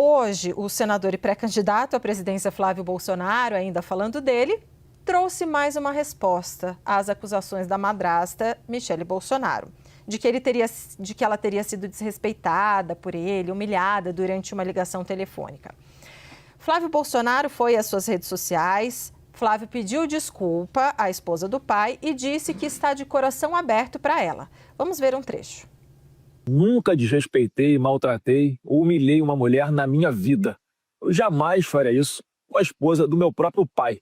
Hoje, o senador e pré-candidato à presidência Flávio Bolsonaro, ainda falando dele, trouxe mais uma resposta às acusações da madrasta Michele Bolsonaro, de que ela teria sido desrespeitada por ele, humilhada durante uma ligação telefônica. Flávio Bolsonaro foi às suas redes sociais. Flávio pediu desculpa à esposa do pai e disse que está de coração aberto para ela. Vamos ver um trecho. Nunca desrespeitei, maltratei ou humilhei uma mulher na minha vida. Eu jamais faria isso com a esposa do meu próprio pai.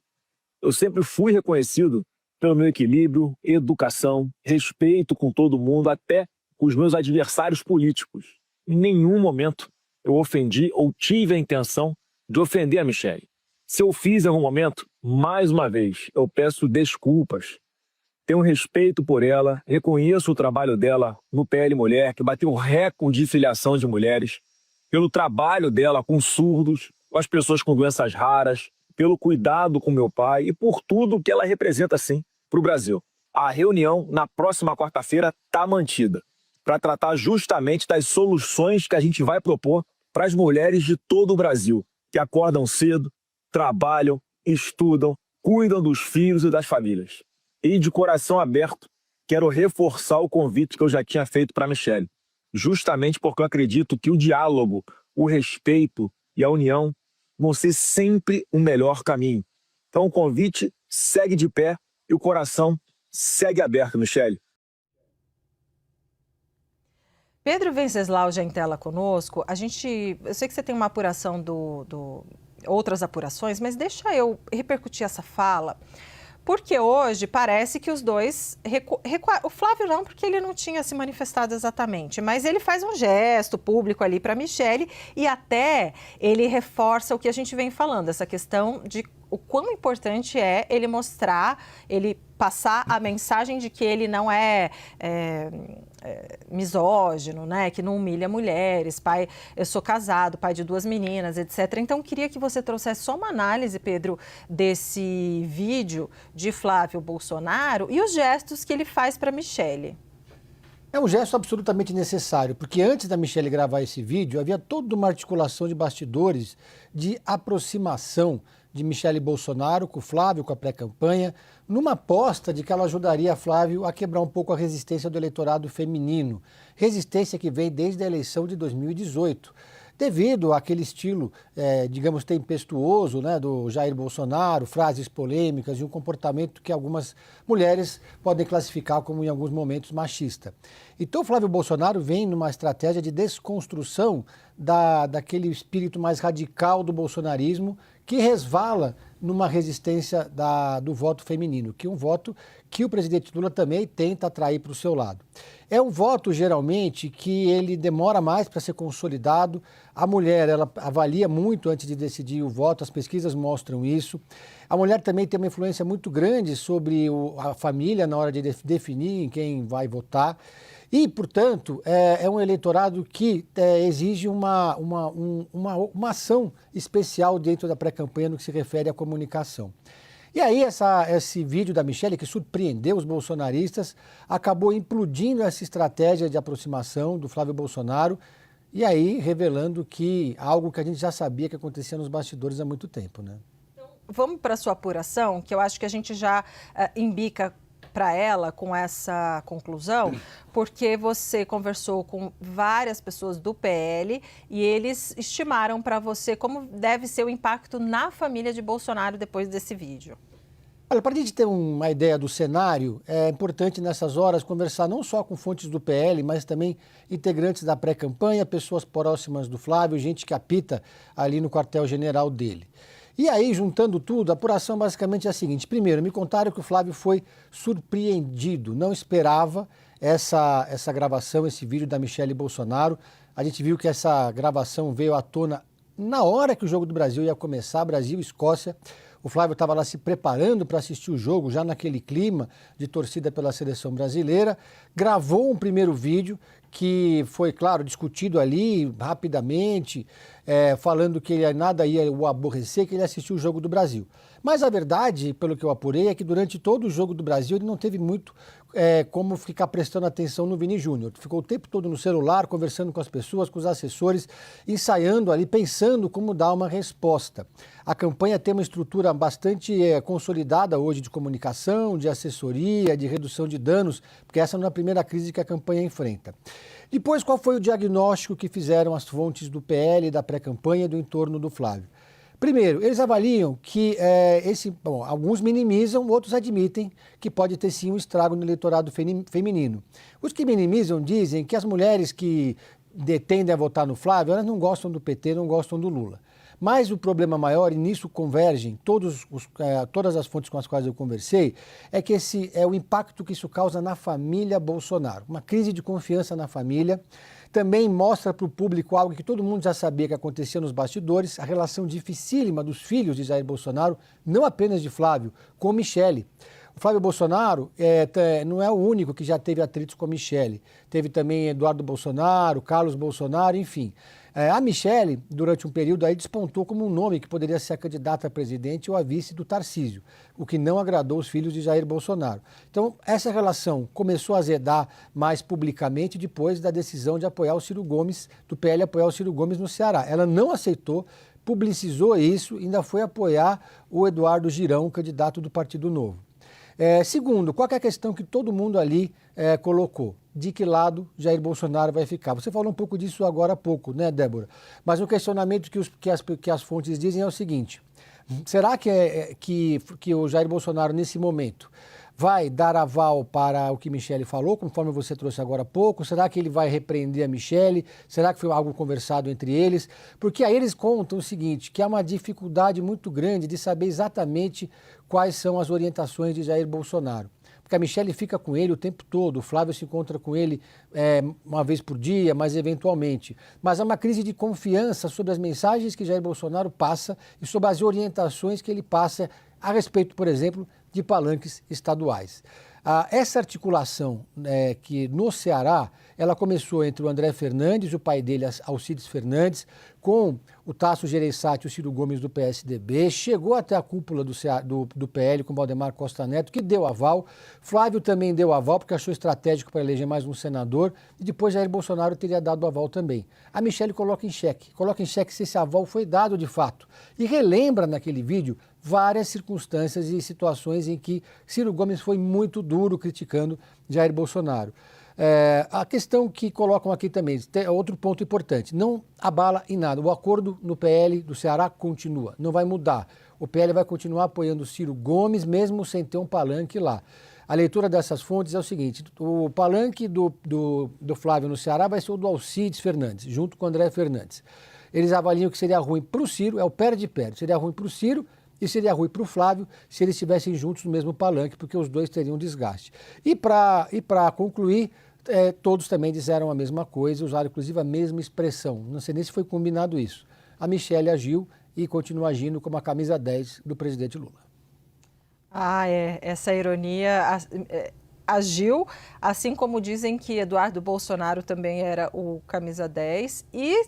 Eu sempre fui reconhecido pelo meu equilíbrio, educação, respeito com todo mundo, até com os meus adversários políticos. Em nenhum momento eu ofendi ou tive a intenção de ofender a Michele. Se eu fiz em algum momento, mais uma vez, eu peço desculpas. Tenho respeito por ela, reconheço o trabalho dela no PL Mulher, que bateu recorde de filiação de mulheres, pelo trabalho dela com surdos, com as pessoas com doenças raras, pelo cuidado com meu pai e por tudo que ela representa, sim, para o Brasil. A reunião, na próxima quarta-feira, está mantida, para tratar justamente das soluções que a gente vai propor para as mulheres de todo o Brasil, que acordam cedo, trabalham, estudam, cuidam dos filhos e das famílias. E de coração aberto, quero reforçar o convite que eu já tinha feito para a Michele, justamente porque eu acredito que o diálogo, o respeito e a união vão ser sempre o melhor caminho. Então o convite segue de pé e o coração segue aberto, Michele. Pedro Venceslau já em tela conosco. Eu sei que você tem uma apuração outras apurações, mas deixa eu repercutir essa fala, porque hoje parece que os dois o Flávio não, porque ele não tinha se manifestado exatamente, mas ele faz um gesto público ali para Michele e até ele reforça o que a gente vem falando, essa questão de o quão importante é ele mostrar, ele passar a mensagem de que ele não é misógino, né? Que não humilha mulheres, pai, eu sou casado, pai de 2 meninas, etc. Então, queria que você trouxesse só uma análise, Pedro, desse vídeo de Flávio Bolsonaro e os gestos que ele faz para Michele. É um gesto absolutamente necessário, porque antes da Michele gravar esse vídeo, havia toda uma articulação de bastidores de aproximação de Michele Bolsonaro com o Flávio, com a pré-campanha, numa aposta de que ela ajudaria Flávio a quebrar um pouco a resistência do eleitorado feminino, resistência que vem desde a eleição de 2018, devido àquele estilo, digamos, tempestuoso, né, do Jair Bolsonaro, frases polêmicas e um comportamento que algumas mulheres podem classificar como, em alguns momentos, machista. Então, o Flávio Bolsonaro vem numa estratégia de desconstrução daquele espírito mais radical do bolsonarismo, que resvala numa resistência do voto feminino, que é um voto que o presidente Lula também tenta atrair para o seu lado. É um voto, geralmente, que ele demora mais para ser consolidado. A mulher, ela avalia muito antes de decidir o voto, as pesquisas mostram isso. A mulher também tem uma influência muito grande sobre a família na hora de definir em quem vai votar. E, portanto, é um eleitorado que exige uma ação especial dentro da pré-campanha no que se refere à comunicação. E aí esse vídeo da Michele, que surpreendeu os bolsonaristas, acabou implodindo essa estratégia de aproximação do Flávio Bolsonaro e aí revelando que algo que a gente já sabia que acontecia nos bastidores há muito tempo, né? Então, vamos para a sua apuração, que eu acho que a gente já embica para ela com essa conclusão, porque você conversou com várias pessoas do PL e eles estimaram para você como deve ser o impacto na família de Bolsonaro depois desse vídeo. Olha, para a gente ter uma ideia do cenário, é importante nessas horas conversar não só com fontes do PL, mas também integrantes da pré-campanha, pessoas próximas do Flávio, gente que apita ali no quartel-general dele. E aí, juntando tudo, a apuração basicamente é a seguinte. Primeiro, me contaram que o Flávio foi surpreendido, não esperava essa gravação, esse vídeo da Michele Bolsonaro. A gente viu que essa gravação veio à tona na hora que o Jogo do Brasil ia começar, Brasil e Escócia. O Flávio estava lá se preparando para assistir o jogo, já naquele clima de torcida pela seleção brasileira. Gravou um primeiro vídeo que foi, claro, discutido ali rapidamente, falando que ele nada ia o aborrecer, que ele assistiu o Jogo do Brasil. Mas a verdade, pelo que eu apurei, é que durante todo o Jogo do Brasil ele não teve muito como ficar prestando atenção no Vini Júnior. Ficou o tempo todo no celular, conversando com as pessoas, com os assessores, ensaiando ali, pensando como dar uma resposta. A campanha tem uma estrutura bastante consolidada hoje de comunicação, de assessoria, de redução de danos, porque essa não é a primeira crise que a campanha enfrenta. Depois, qual foi o diagnóstico que fizeram as fontes do PL, da pré-campanha e do entorno do Flávio? Primeiro, eles avaliam que alguns minimizam, outros admitem que pode ter sim um estrago no eleitorado feminino. Os que minimizam dizem que as mulheres que tendem a votar no Flávio, elas não gostam do PT, não gostam do Lula. Mas o problema maior, e nisso convergem todas as fontes com as quais eu conversei, é que esse é o impacto que isso causa na família Bolsonaro. Uma crise de confiança na família. Também mostra para o público algo que todo mundo já sabia que acontecia nos bastidores, a relação dificílima dos filhos de Jair Bolsonaro, não apenas de Flávio, com Michele. O Flávio Bolsonaro não é o único que já teve atritos com a Michele. Teve também Eduardo Bolsonaro, Carlos Bolsonaro, enfim. A Michele, durante um período, aí despontou como um nome que poderia ser a candidata a presidente ou a vice do Tarcísio, o que não agradou os filhos de Jair Bolsonaro. Então, essa relação começou a azedar mais publicamente depois da decisão de apoiar o Ciro Gomes, do PL apoiar o Ciro Gomes no Ceará. Ela não aceitou, publicizou isso e ainda foi apoiar o Eduardo Girão, candidato do Partido Novo. Segundo, qual é a questão que todo mundo ali colocou? De que lado Jair Bolsonaro vai ficar? Você falou um pouco disso agora há pouco, né, Débora? Mas o questionamento que as fontes dizem é o seguinte: será que o Jair Bolsonaro, nesse momento, vai dar aval para o que Michele falou, conforme você trouxe agora há pouco? Será que ele vai repreender a Michele? Será que foi algo conversado entre eles? Porque aí eles contam o seguinte, que há uma dificuldade muito grande de saber exatamente quais são as orientações de Jair Bolsonaro. Porque a Michele fica com ele o tempo todo, o Flávio se encontra com ele uma vez por dia, mas eventualmente. Mas há uma crise de confiança sobre as mensagens que Jair Bolsonaro passa e sobre as orientações que ele passa a respeito, por exemplo, de palanques estaduais. Essa articulação que no Ceará, ela começou entre o André Fernandes, o pai dele, Alcides Fernandes, com o Tasso Gereissati e o Ciro Gomes do PSDB, chegou até a cúpula do PL com o Valdemar Costa Neto, que deu aval. Flávio também deu aval, porque achou estratégico para eleger mais um senador, e depois Jair Bolsonaro teria dado aval também. A Michele coloca em xeque se esse aval foi dado de fato. E relembra naquele vídeo várias circunstâncias e situações em que Ciro Gomes foi muito duro criticando Jair Bolsonaro. A questão que colocam aqui também, outro ponto importante, não abala em nada. O acordo no PL do Ceará continua, não vai mudar. O PL vai continuar apoiando Ciro Gomes, mesmo sem ter um palanque lá. A leitura dessas fontes é o seguinte: o palanque do Flávio no Ceará vai ser o do Alcides Fernandes, junto com o André Fernandes. Eles avaliam que seria ruim para o Ciro, é o perde-perde, seria ruim para o Ciro e seria ruim para o Flávio se eles estivessem juntos no mesmo palanque, porque os dois teriam desgaste. E para concluir, todos também disseram a mesma coisa, usaram inclusive a mesma expressão. Não sei nem se foi combinado isso. A Michele agiu e continua agindo como a camisa 10 do presidente Lula. Essa ironia agiu, assim como dizem que Eduardo Bolsonaro também era o camisa 10 e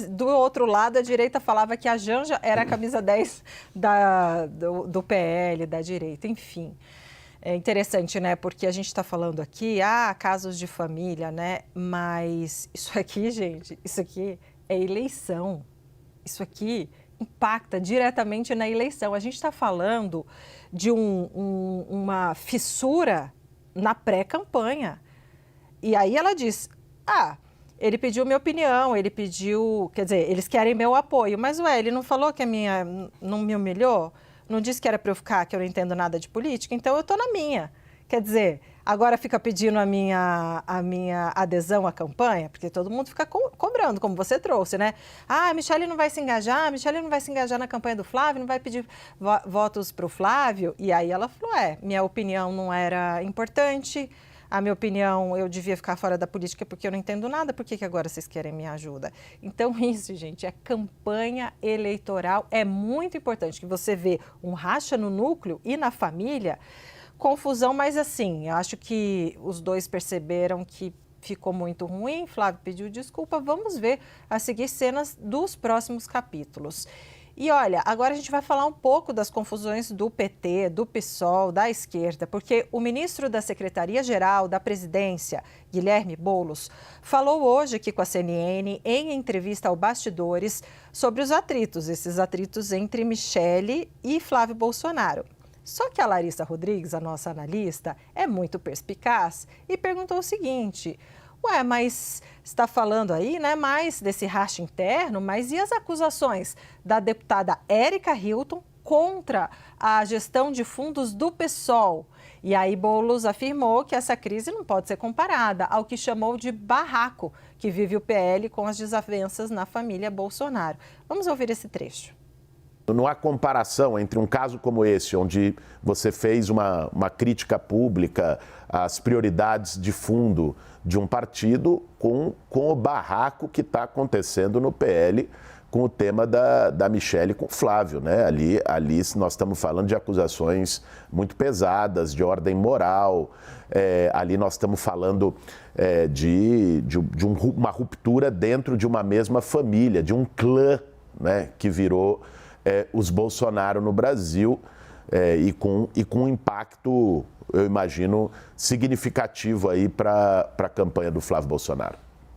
do outro lado a direita falava que a Janja era a camisa 10 do PL, da direita, enfim. É interessante, né? Porque a gente está falando aqui, casos de família, né? Mas isso aqui, gente, isso aqui é eleição. Isso aqui impacta diretamente na eleição. A gente está falando de uma fissura na pré-campanha. E aí ela diz, ele pediu minha opinião, ele pediu, quer dizer, eles querem meu apoio, mas ele não falou que não me humilhou? Não disse que era para eu ficar, que eu não entendo nada de política, então eu estou na minha. Quer dizer, agora fica pedindo a minha adesão à campanha, porque todo mundo fica cobrando, como você trouxe, né? A Michele não vai se engajar, na campanha do Flávio, não vai pedir votos para o Flávio. E aí ela falou, minha opinião não era importante, a minha opinião, eu devia ficar fora da política porque eu não entendo nada, por que agora vocês querem minha ajuda? Então isso, gente, campanha eleitoral, é muito importante que você vê um racha no núcleo e na família, confusão, mas assim, eu acho que os dois perceberam que ficou muito ruim, Flávio pediu desculpa, vamos ver a seguir cenas dos próximos capítulos. E olha, agora a gente vai falar um pouco das confusões do PT, do PSOL, da esquerda, porque o ministro da Secretaria-Geral da Presidência, Guilherme Boulos, falou hoje aqui com a CNN, em entrevista ao Bastidores, sobre os atritos, esses atritos entre Michele e Flávio Bolsonaro. Só que a Larissa Rodrigues, a nossa analista, é muito perspicaz e perguntou o seguinte: ué, mas está falando aí, né, mais desse racha interno, mas e as acusações da deputada Érica Hilton contra a gestão de fundos do PSOL? E aí Boulos afirmou que essa crise não pode ser comparada ao que chamou de barraco que vive o PL com as desavenças na família Bolsonaro. Vamos ouvir esse trecho. Não há comparação entre um caso como esse, onde você fez uma crítica pública às prioridades de fundo de um partido, com o barraco que está acontecendo no PL com o tema da Michele com o Flávio, né? Ali nós estamos falando de acusações muito pesadas, de ordem moral. Ali nós estamos falando de uma ruptura dentro de uma mesma família, de um clã, né, que virou os Bolsonaro no Brasil, e com um impacto, eu imagino, significativo aí para a campanha do Flávio Bolsonaro.